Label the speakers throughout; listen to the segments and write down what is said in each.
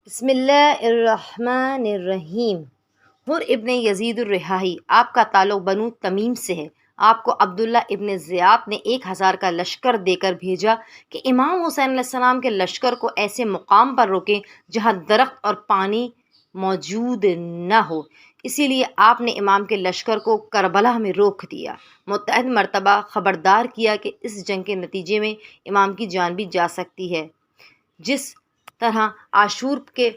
Speaker 1: بسم اللہ الرحمن الرحیم۔ حر ابن یزید الرحاہی، آپ کا تعلق بنو تمیم سے ہے۔ آپ کو عبداللہ ابن زیاد نے 1000 کا لشکر دے کر بھیجا کہ امام حسین علیہ السلام کے لشکر کو ایسے مقام پر روکیں جہاں درخت اور پانی موجود نہ ہو۔ اسی لیے آپ نے امام کے لشکر کو کربلا میں روک دیا۔ متعدد مرتبہ خبردار کیا کہ اس جنگ کے نتیجے میں امام کی جان بھی جا سکتی ہے۔ جس طرح عاشور کے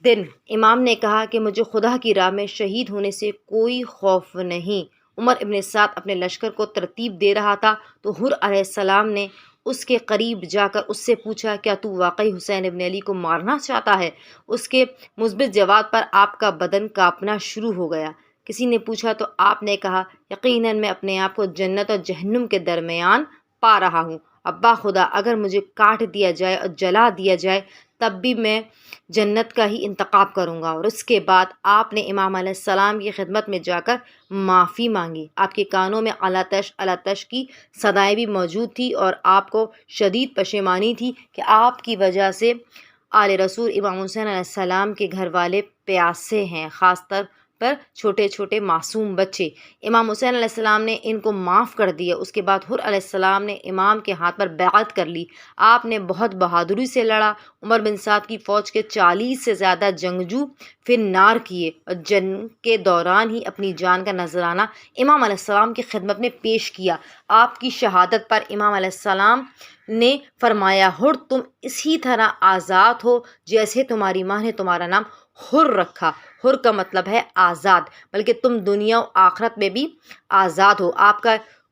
Speaker 1: دن امام نے کہا کہ مجھے خدا کی راہ میں شہید ہونے سے کوئی خوف نہیں۔ عمر ابن سعد اپنے لشکر کو ترتیب دے رہا تھا تو حر علیہ السلام نے اس کے قریب جا کر اس سے پوچھا، کیا تو واقعی حسین ابن علی کو مارنا چاہتا ہے؟ اس کے مثبت جواب پر آپ کا بدن کانپنا شروع ہو گیا۔ کسی نے پوچھا تو آپ نے کہا، یقیناً میں اپنے آپ کو جنت اور جہنم کے درمیان پا رہا ہوں۔ ابا خدا، اگر مجھے کاٹ دیا جائے اور جلا دیا جائے تب بھی میں جنت کا ہی انتخاب کروں گا۔ اور اس کے بعد آپ نے امام علیہ السلام کی خدمت میں جا کر معافی مانگی۔ آپ کے کانوں میں اللہ تش کی صدائیں بھی موجود تھیں اور آپ کو شدید پشیمانی تھی کہ آپ کی وجہ سے آل رسول امام حسین علیہ السلام کے گھر والے پیاسے ہیں، خاص طور پر چھوٹے چھوٹے معصوم بچے۔ امام حسین علیہ السلام نے ان کو معاف کر دیا۔ اس کے بعد حر علیہ السلام نے امام کے ہاتھ پر بیعت کر لی۔ آپ نے بہت بہادری سے لڑا۔ عمر بن سعد کی فوج کے 40 سے زیادہ جنگجو پھر نار کیے اور جنگ کے دوران ہی اپنی جان کا نذرانہ امام علیہ السلام کی خدمت میں پیش کیا۔ آپ کی شہادت پر امام علیہ السلام نے فرمایا، حر تم اسی طرح آزاد ہو جیسے تمہاری ماں نے تمہارا نام حر رکھا۔ حر کا مطلب ہے آزاد، بلکہ تم دنیا و آخرت میں بھی آزاد ہو۔ آپ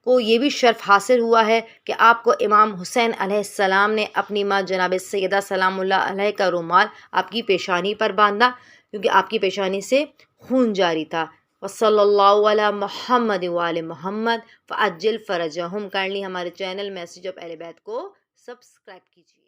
Speaker 1: کو یہ بھی شرف حاصل ہوا ہے کہ آپ کو امام حسین علیہ السلام نے اپنی ماں جناب سیدہ سلام اللہ علیہ کا رومال آپ کی پیشانی پر باندھا، کیونکہ آپ کی پیشانی سے خون جاری تھا۔ وصلی اللہ علی محمد وآل محمد فعجل فرجہم۔ کائنڈلی ہمارے چینل میسیج آف اہل بیت کو سبسکرائب کیجیے۔